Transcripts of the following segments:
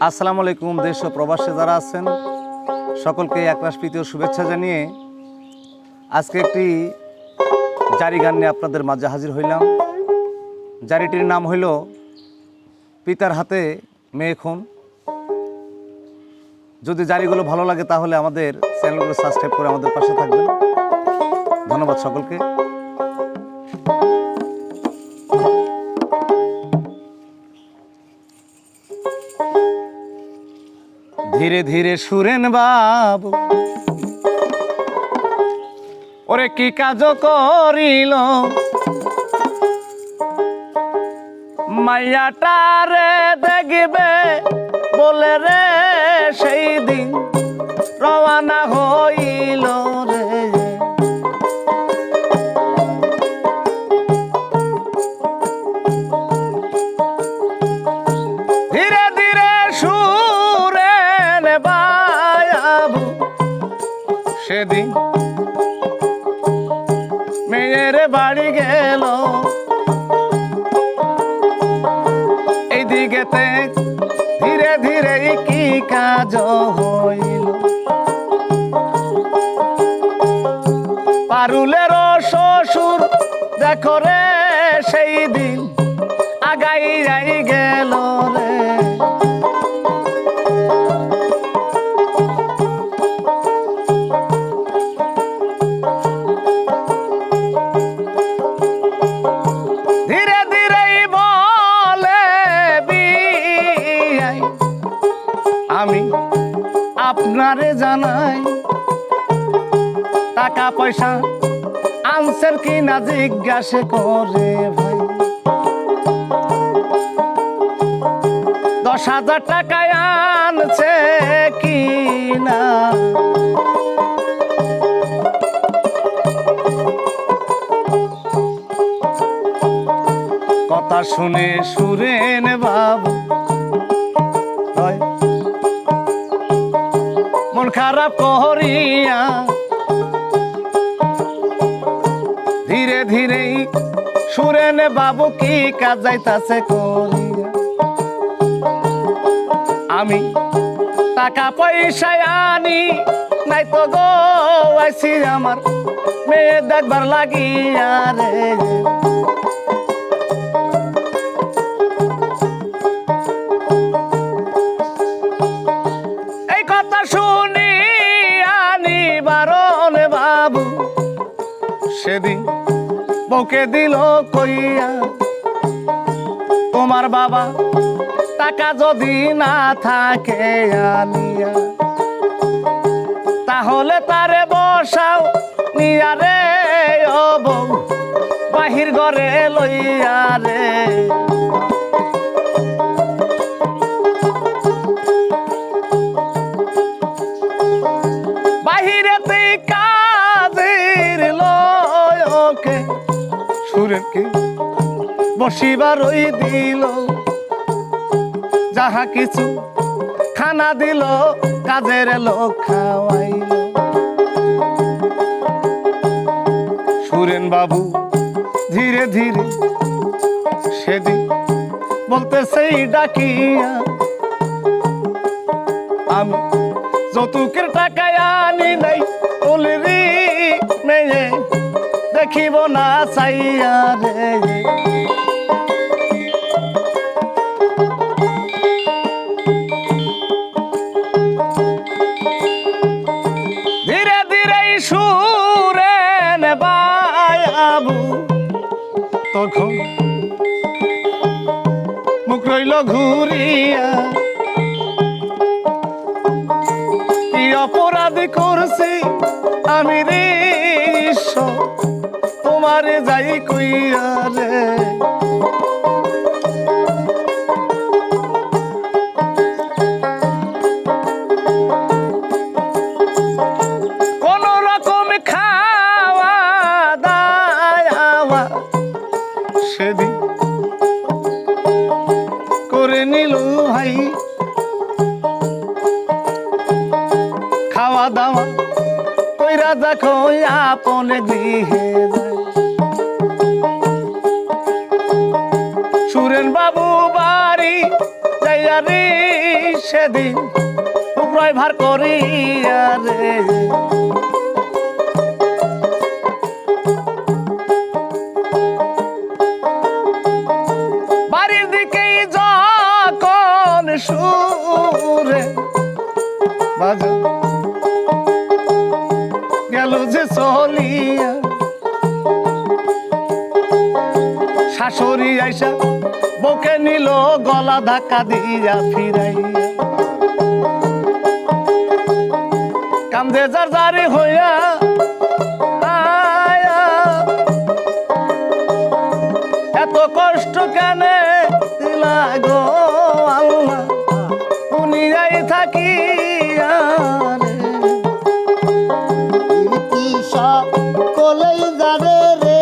আসসালামু আলাইকুম। দেশ ও প্রবাসে যারা আছেন সকলকে একরাশ প্রীতি ও শুভেচ্ছা জানিয়ে আজকে একটি জারি গান নিয়ে আপনাদের মাঝে হাজির হইলাম। জারিটির নাম হইল পিতার হাতে মেয়ে খুন। যদি জারিগুলো ভালো লাগে তাহলে আমাদের চ্যানেলগুলো সাবস্ক্রাইব করে আমাদের পাশে থাকবেন। ধন্যবাদ সকলকে। ধীরে ধীরে সুরেন বাবু ওরে কি কাজ করিল, মাইয়াটারে দেখবে বলে রে সেই দিন রওনা হইল রে। ধীরে ধীরে সুরেন বাবু সেদিন মেয়ের বাড়ি গেল, এইদিকেতে ধীরে ধীরে কি কাজ হইল। পারুলের শ্বশুর দেখো রে সেই দিন আগাই যাই গেল রে। ধীরে ধীরে বলে বিয়াই আমি আপনারে জানাই, টাকা পয়সা আনছেন কি না জিজ্ঞাসা করে ভাই। 10,000 টাকায় আনছে কি না, কথা শুনে সুরেন বাবু মন খারাপ করিয়া ধীরে ধীরে সুরেন বাবু কি কাজ যাইতাছে করিয়া। আমি টাকা পয়সা আনি নাই তো গো আইছি আমার মেয়ে দেখবার লাগিয়া রে। এই কথা শুনি আনি বারণ বাবু সেদিন বউকে দিল কইয়া, তোমার বাবা টাকা যদি না থাকে আনিয়া তাহলে তারে বসাও নিয়া রে ও বউ বাহির ঘরে লইয়া রে। বাহিরেতে কাজের লয়কে সুরেনকে বসিবার ওই দিল, যাহা কিছু খানা দিল কাজের লোক খাওয়াইল। সুরেন বাবু ধীরে ধীরে সেদিন বলতে সেই ডাকিয়া, আমি যৌতুকের টাকায় আনি নাই বলি মেয়ে দেখিব না চাইয়া রে। ধীরে ধীরে সুরেন বাবু তখন মুখ রইল ঘুরিয়া, কি অপরাধ করছি আমি রে ঈশ্বর তোমারে যাই কইয়া রে। কোন রকম খাওয়া দাওয়া সেদিন করে নিল ভাই, খাওয়া দাওয়া কইরা দেখো আপন গৃহে যায়। সুরেন বাবু বাড়ি যাইয়া রে সেদিন টুকরোয় ভার করিয়া রে বাড়ির দিকেই যখন সুরে বাজা গেল যে চলিয়া শাশুড়ি আইসা বউকে নিল গলা ধাক্কা দিয়া ফিরাইয়া কান্দে যার জারি হইয়া আয়া এত কষ্ট কেনে দিলা গো আল্লাহ দুনিয়ায় থাকিয়া কলেই জানে রে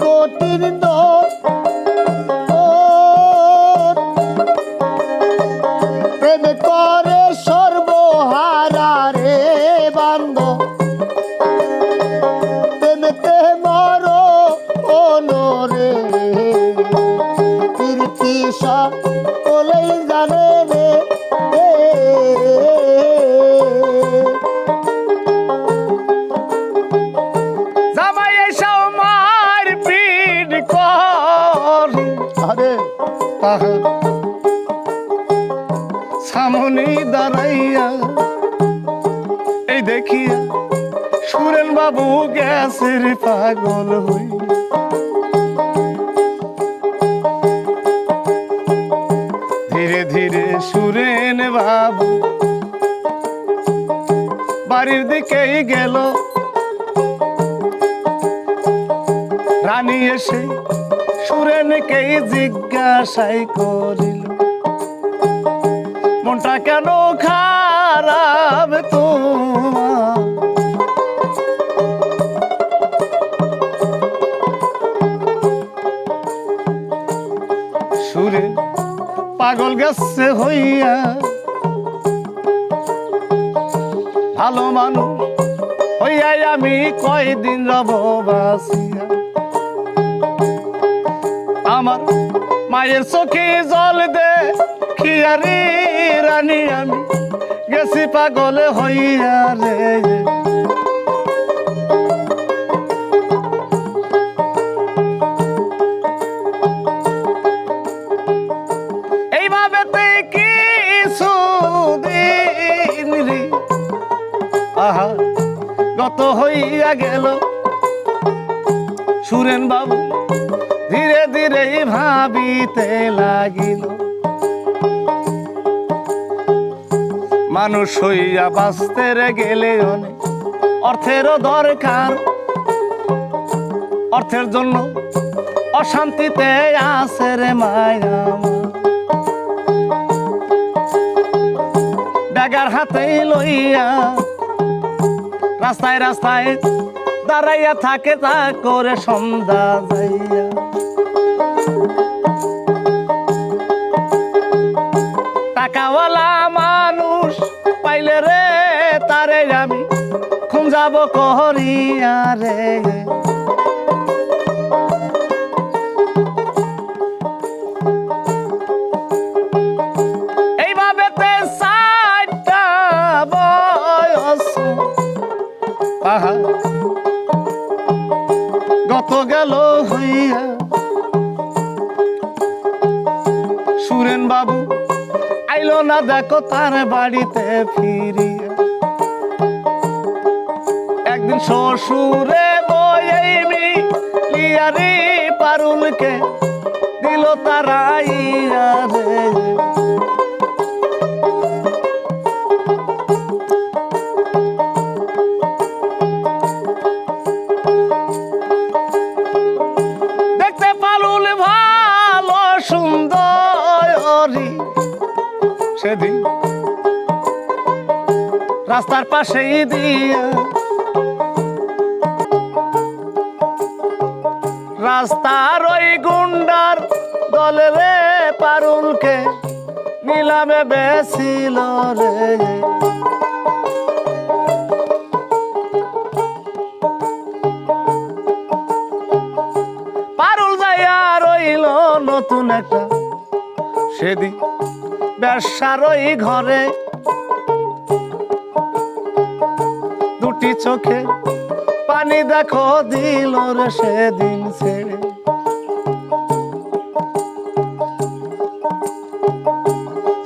কোটির প্রেম করে সর্বহারা রে বান্ধব প্রেমেতে মরো ওনরে কীর্তি সকলেই জানে রে জামাই এসেও মার পিঠ কর আরে তাহা সামনে দাঁড়াইয়া এই দেখিয়া সুরেন বাবু গ্যাসের পাগল হই ধীরে ধীরে সুরেন বাবু বাড়ির দিকেই গেল রানী এসে সুরেনকেই জিজ্ঞাসাই করিল মনটা কেন খারাপ তোমার সুরে পাগল গেছে হইয়া ভালো মানুষ হইয়া আমি কয়দিন রব বাসিয়া আমার মায়ের চোখে জল দে খিয়ারি রানী আমি গেছি পাগলে হইয়া রে এইভাবে কিছু দিন রে আহা গত হইয়া গেল সুরেন বাবু ধীরে ধীরে ভাবিতে লাগিল মানুষ হইয়া বাঁচতে গেলে অনেক অর্থেরও দরকার অর্থের জন্য অশান্তিতে আছে রে মায়া ডাগার হাতে লইয়া রাস্তায় রাস্তায় দাঁড়াইয়া থাকে তা করে সন্ধ্যা যাইয়া টাকাওয়ালা মানুষ পাইলে রে তারে আমি খুঁজাব করিয়া রে এইভাবে চারটা বয়স আহা গত গেল হইয়া সুরেন বাবু আইলো না দেখো তার বাড়িতে ফিরিয়া একদিন শ্বশুরে বইমি লিয়ারি পারুলকে দিল তারাইয়া রে দেখতে পারুল ভালো সুন্দরী সেদিন রাস্তার পাশেই দিয়া রাস্তার ওই গুন্ডার দলে রে পারুলকে নিলামে বেছিল রে পারুল যাইয়া রইল সেদিন বেশ্যার ওই ঘরে দুটি চোখে পানি দেখো দিল রে সেদিন ছেড়ে।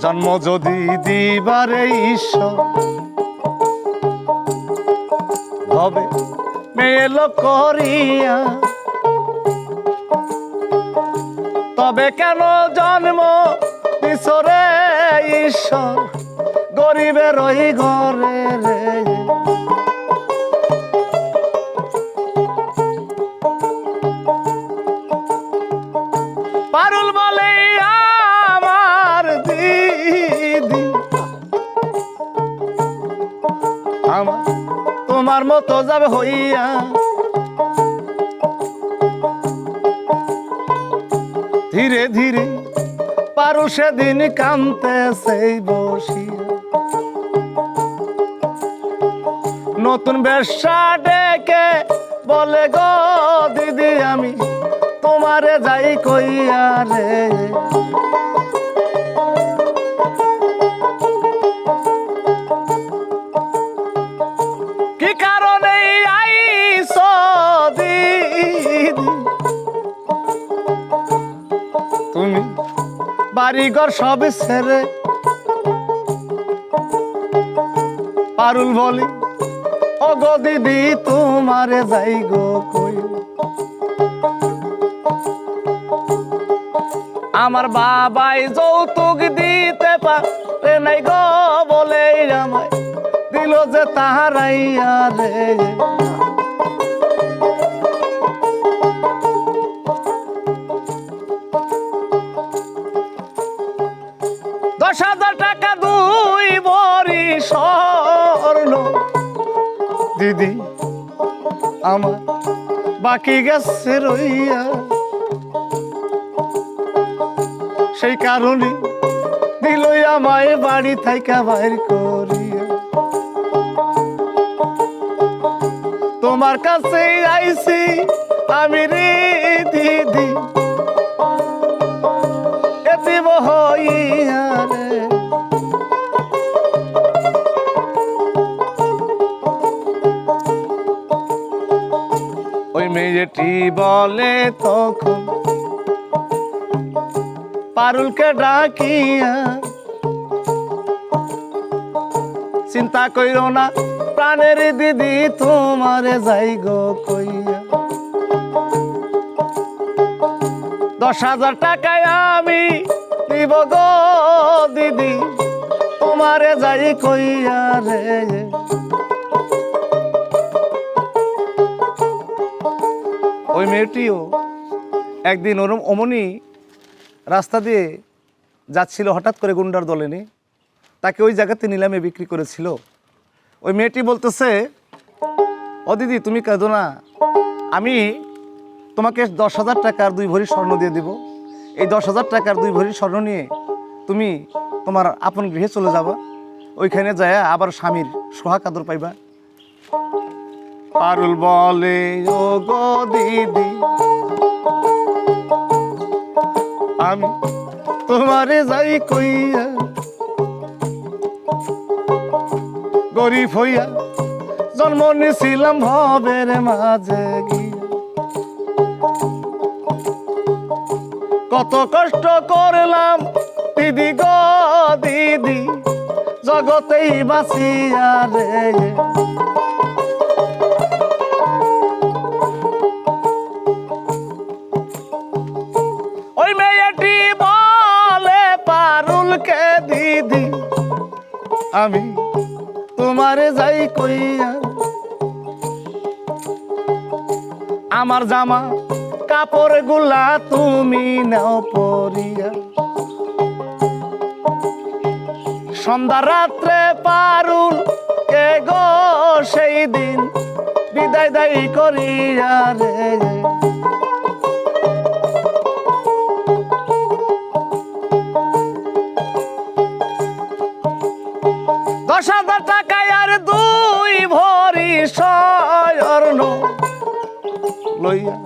জন্ম যদি দিবারে ঈশ্বর হবে মেয়ে লোক করিয়া, তবে কেন জন্ম ঈশ্বরে ঈশ্বর গরিবের ওই ঘরে রে। পারুল বলে আমার দিদি আমার তোমার মতো যাবে হইয়া, ধীরে ধীরে পারু সেদিন কামতে সেই বসিয়া। নতুন বেশ্যা ডেকে বলে গো দিদি আমি তোমারে যাই কইয়া রে। কি কারণে আইছ দিদি তুমি বাড়িঘর সব ছেড়ে? পারুল বলি ও গো দিদি তোমারে যাই গো কই, আমার বাবাই যৌতুক দিতে পারে নাই গো বলে আমায় দিল যে তাহারাইয়া রে। দশ হাজার টাকা দুই ভরি স্বর্ণ দিদি আমার বাকি গেছে রইয়া, সেই কারণে দিল আমায় বাড়ি থাইকা বাইর করিয়া। তোমার কাছে আইছি আমি রে দিদি এতিম হইয়া রে। ওই মেয়েটি বলে তখন পারুলকে ডাকিয়া, চিন্তা কইরো না প্রাণের দিদি তোমারে যাই গো কইয়া। 10,000 টাকায় আমি দিব গো দিদি তোমারে যাই কইয়া রে। ওই মেয়েটিও একদিন অমনি রাস্তা দিয়ে যাচ্ছিল, হঠাৎ করে গুন্ডার দলে নিয়ে তাকে ওই জায়গাতে নিলামে বিক্রি করেছিল। ওই মেয়েটি বলতেছে, ও দিদি তুমি কাঁদো না, আমি তোমাকে 10,000 টাকার 2 ভরি স্বর্ণ দিয়ে দেব। এই 10,000 টাকার 2 ভরি স্বর্ণ নিয়ে তুমি তোমার আপন গৃহে চলে যাবা, ওইখানে যায় আবার স্বামীর সোহাগ আদর পাইবা। পারুল বলে ও গো দিদি আমি তোমারে যাই কইয়া, গরিব হইয়া জন্ম নিছিলাম ভবের মাঝে গিয়া। কত কষ্ট করলাম দিদি গো দিদি জগতেই বাঁচিয়া রে। ওই মেয়েটি বলে পারুলকে দিদি আমি তোমারে যাই কইয়া, আমার জামা কাপড় গুলা তুমি নাও পরিয়া। সন্ধ্যা রাত্রে পারুল কে গো সেই দিন বিদায় দায়ী করিয়া রে। দশ 10,000 টাকায় আর 2 ভরি স্বর্ণ লইয়া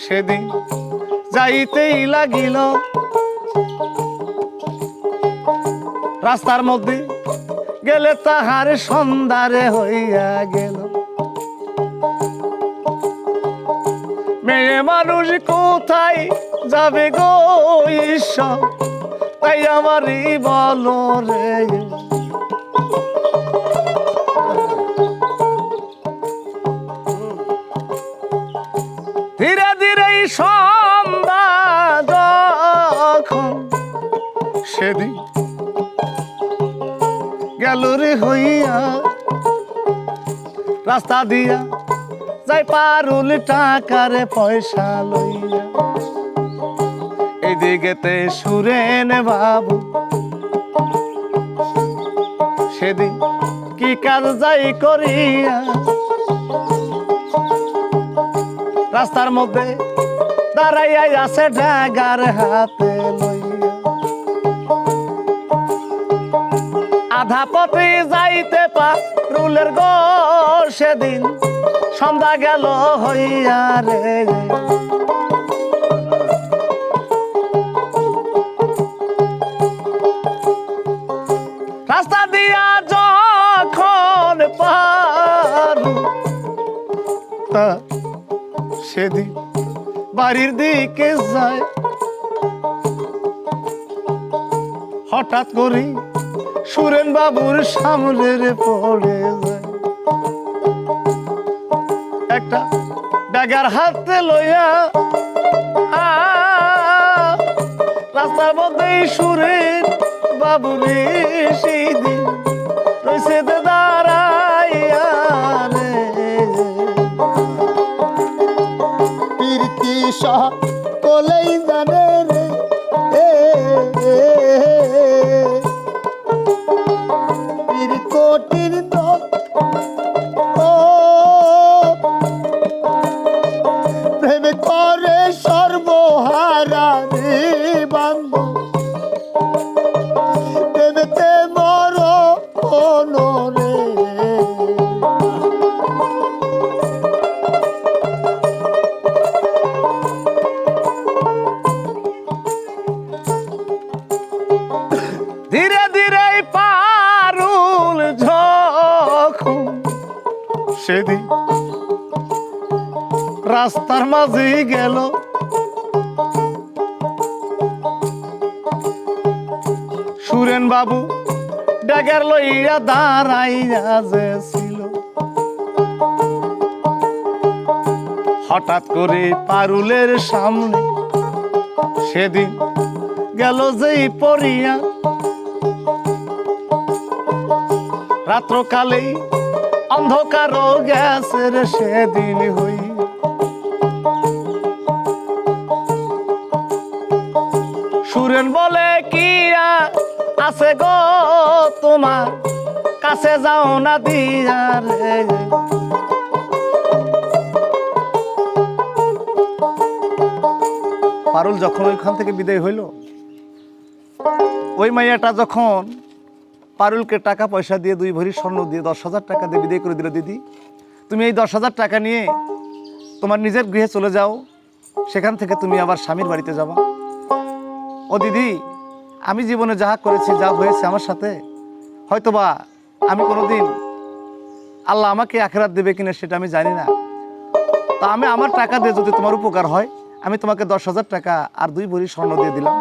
সেদিন যাইতেই লাগিল রাস্তার মধ্যে গেলে তাহার সন্ধ্যারে হইয়া গেল। মেয়ে মানুষ কোথায় যাবে গো ঈশ্বর, তাই আমারই বলো রে। ধীরে ধীরে সন্ধ্যা যখন সেদিন গেল রে হইয়া, রাস্তা দিয়া যাই পারুল টাকারে পয়সা লইয়া। এইদিকেতে সুরেন বাবু সেদিন কি কাজ যাই করিয়া, রাস্তার মধ্যে দাঁড়াইয়া আছে ডাগার হাতে লইয়া। আধা পথে যাইতে পারুলের গো সেদিন সন্ধ্যা গেল হইয়া রে। রাস্তা দিয়া যখন পারু সেদিন বাড়ির দিকে যায়, হঠাৎ করে সুরেন বাবুর সামনে পড়ে যায়। একটা ব্যাগার হাতে লইয়া রাস্তার মধ্যে সুরেন বাবুরে সেদিন রয়েছে দাঁড়াইয়া রে। প্রীতি সকলেই জানে রে, পীর কোটির দল প্রেম করে সর্বহারা রে বান্ধব, প্রেমেতে মরণ রে। ধীরে ধীরে পারুল যখন সেদিন রাস্তার মাঝে গেল, সুরেন বাবু ড্যাগার লইয়া দাঁড়াইয়া যে ছিল। হঠাৎ করে পারুলের সামনে সেদিন গেল যেই পড়িয়া, রাত্রকালে অন্ধকার গ্যাসের সেদিন হই। সুরেন বলে কি আছে গো তোমার কাছে যাও না দিয়া রে। পারুল যখন ওইখান থেকে বিদায় হইল, ওই মাইয়াটা যখন পারুলকে টাকা পয়সা দিয়ে 2 ভরি স্বর্ণ দিয়ে 10,000 টাকা দিয়ে বিদায় করে দিল, দিদি তুমি এই 10,000 টাকা নিয়ে তোমার নিজের গৃহে চলে যাও, সেখান থেকে তুমি আবার স্বামীর বাড়িতে যাবা। ও দিদি, আমি জীবনে যাহা করেছি, যা হয়েছে আমার সাথে, হয়তোবা আমি কোনোদিন আল্লাহ আমাকে আখিরাত দেবে কিনা সেটা আমি জানি না, তা আমি আমার টাকা দিয়ে যদি তোমার উপকার হয়, আমি তোমাকে 10,000 টাকা আর 2 ভরি স্বর্ণ দিয়ে দিলাম।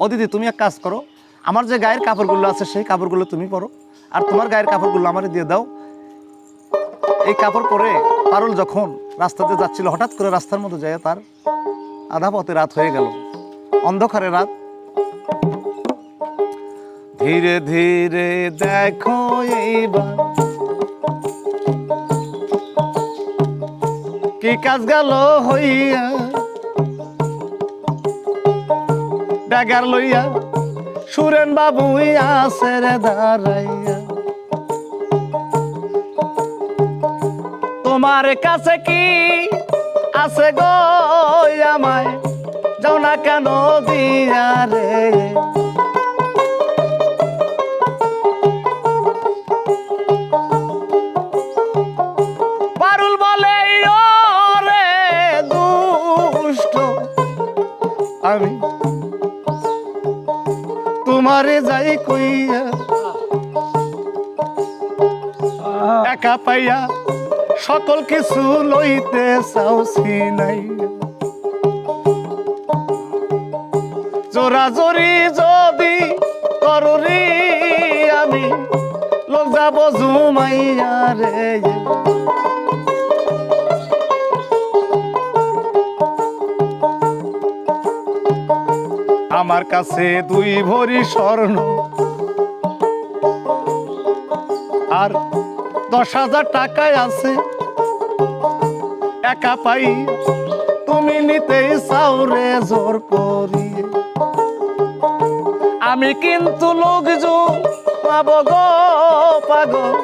ও দিদি, তুমি এক কাজ করো, আমার যে গায়ের কাপড়গুলো আছে সেই কাপড়গুলো তুমি পরো, আর তোমার গায়ের কাপড়গুলো আমারে দিয়ে দাও। এই কাপড় পরে পারুল যখন রাস্তাতে যাচ্ছিল, হঠাৎ করে রাস্তার মধ্যে যায় তার আধা পথে রাত হয়ে গেল, অন্ধকারে রাত। ধীরে ধীরে দেখো এইবার কি কাজ গেল হইয়া, ড্যাগার লইয়া সুরেন বাবু আছে রে দাঁড়াইয়া। তোমার কাছে কি আছে গো আমায় যাও না কেন দিয়া রে। পারুল বলে ও রে দুষ্ট, আমি তোমারে যাই কই একা পাইয়া সকল কিছু লইতে চাও নাই জোরাজোরি যদি করুরি আমি লোক যাব জুমাইয়া রে আমার কাছে 2 ভরি স্বর্ণ আর 10,000 টাকায় আছে একা পাই তুমি নিতেই চাও রে জোর করিয়ে আমি কিন্তু লোকজন পাবো গো পাগল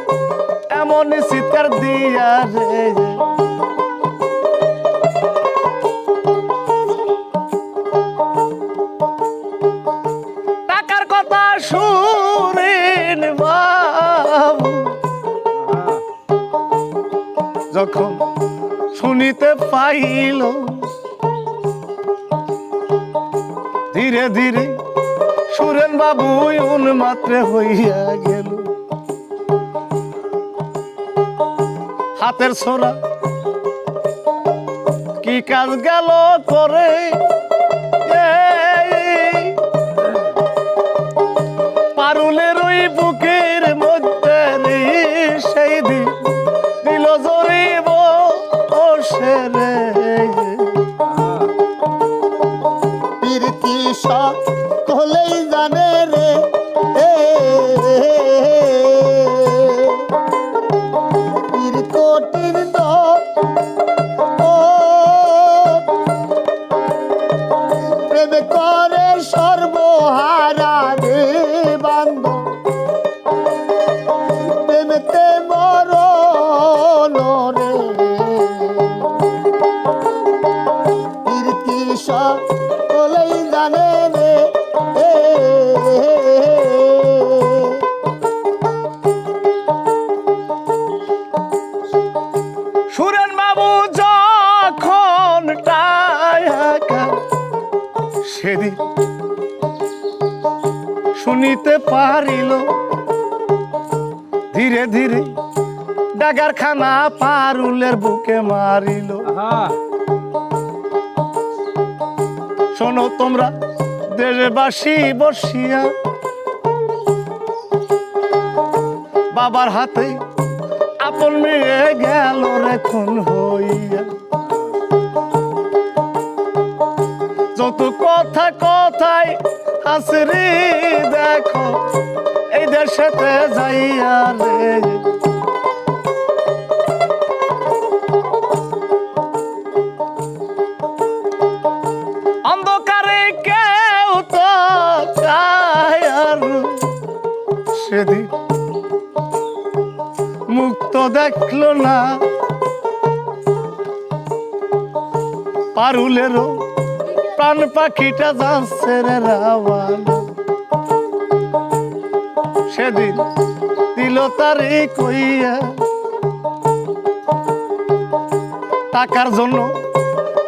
এমন চিৎকার দিয়া রে টাকার কথা শুনেন বাবু যখন শুনিতে পাইল ধীরে ধীরে সুরেন বাবু উন্মাত্রে হইয়া গেল হাতের ছোড়া কি কাজ গেল করে পারুলের ওই বুকের মধ্যে সেই দিন দিল জরিব সে রে প্রীতি সকলেই জানে রে পীর কোটির প্রেম করে সর্বহারা রে বান্ধব প্রেমেতে মরণ রে কীর্তি সকলেই জানে রে সুরেন বাবু যখন টাকা সেদিন শুনিতে পারিল ধীরে ধীরে ডাগারখানা পারুলের বুকে মারিল শোনো তোমরা দেশবাসী বসিয়া বাবার হাতে আপন মেয়ে গেল রে খুন হইয়া যত কথা কথায় হাসরি দেখো এই দেশেতে যাইয়া রে অন্ধকারে কেউ তো চায় আর সেদিন মুক্ত দেখলো না পারুলেরও প্রাণ পাখিটা যাচ্ছে রে রাওয়াল সেদিন দিল তারে কইয়া টাকার জন্য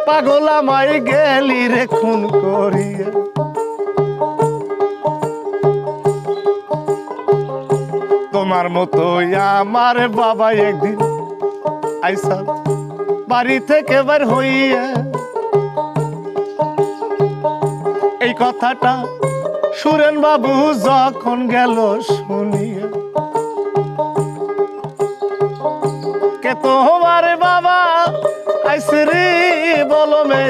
পাগল আমায় গেলি রে খুন করিয়া তোমার মতো আমার বাবা একদিন আইসা বাড়ি থেকে বের হইয়া এই কথাটা সুরেন বাবু যখন গেল শুনিয়া কে তোমার বাবা আইসে রে বলো মে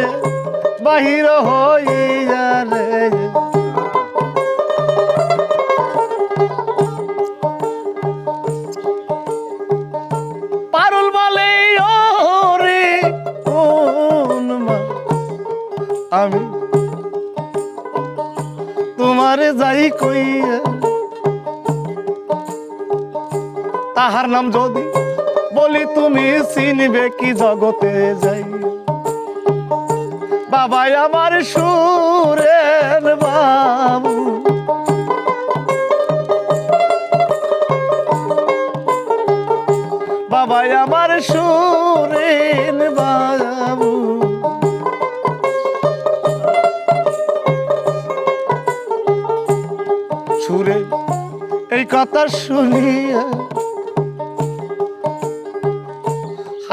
বাহির হইয়া রে পারুল বলে ও রে কোন মা আমি তোমারে যাই কইয়া তাহার নাম যদি বলি তুমি চিনবে কি জগতে যাই বাবা আমার সুরেন বাবু বাবা আমার সুরেন বাবু সুরে এই কথা শুনিয়া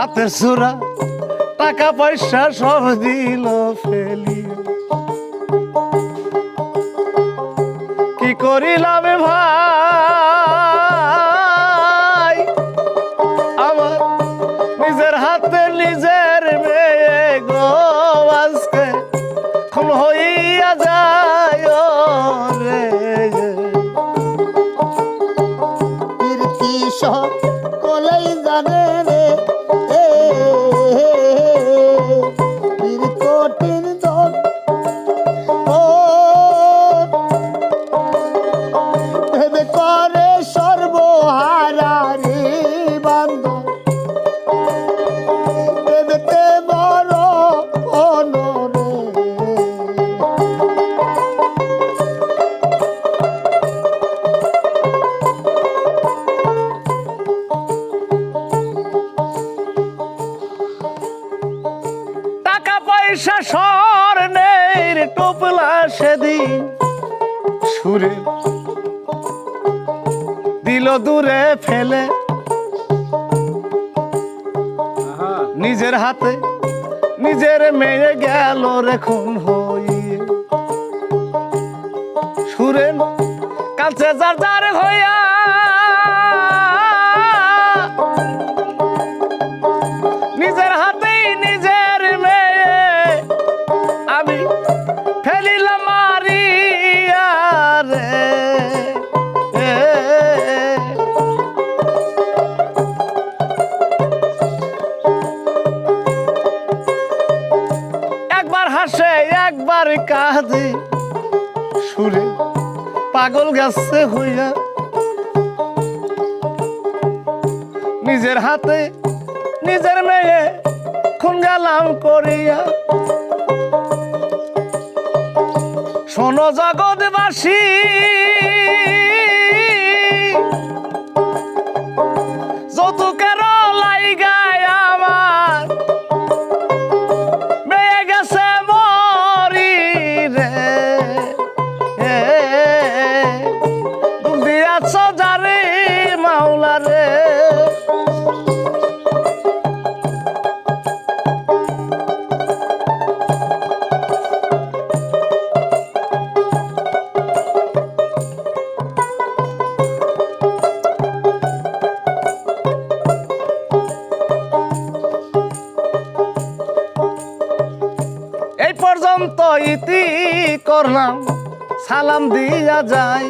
হাতের ছোড়া টাকা পয়সা সব দিল ফেলি কি করিলাম ভাই আমার নিজের হাতে নিজের মেয়ে গো আজকে খুন হইয়া যায় রে কীর্তি সকলেই জানে রে বীর কঠিন দল ও ভেবে করে সর্বহারা রে বান্ধব ভেবেতে বড় অনরে টাকা পয়সা স্বর্ণের টোপলা সেদিন সুরে দিল দূরে ফেলে নিজের হাতে নিজের মেয়ে গেল রে খুন হইয়ে সুরে কাছে যার যার হইয়া নিজের হাতেই নিজের মেয়ে আমি ফেলিলাম মারিয়া রে একবার হাসে একবার কাঁদে সুরে পাগল গেছে হইয়া নিজের হাতে নিজের মেয়ে খুন গেলাম করিয়া শোনো জগৎবাসী যৌতুকের লাইগায় আমার মেয়ে গেছে মরি রে দুঃখ দিয়াছ যারে মাওলা রে এই পর্যন্ত ইতি করলাম সালাম দিয়া যায়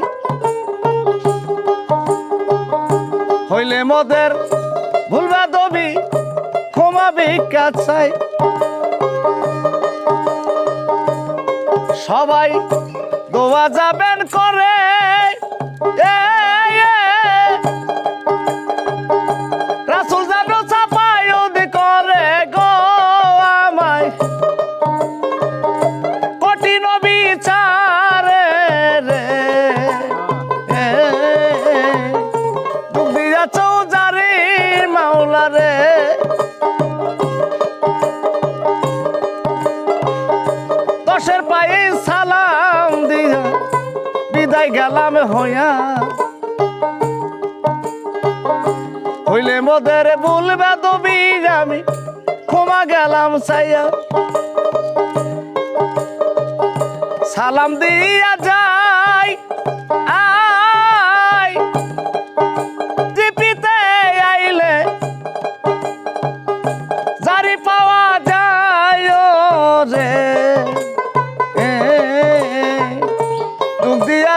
হইলে মোদের ভুলবা দবি ক্ষমা ভিক্ষা চাই সবাই দোয়া যাবেন করে রাসূল যেন চাপায়ুদ করে গো আমায় কঠিন বিচারে রে দুঃখ দিয়া চৌজারি মাওলা রে দশের পায়ে সালাম দিয়া বিদায় গেলাম হইয়া হইলে মোদের ভুলবে দবি আমি ক্ষমা গেলাম চাইয়া সালাম দিয়া যাই আই জিপিতে আইলে জারি পাওয়া যায় রে দুঃখ দিয়া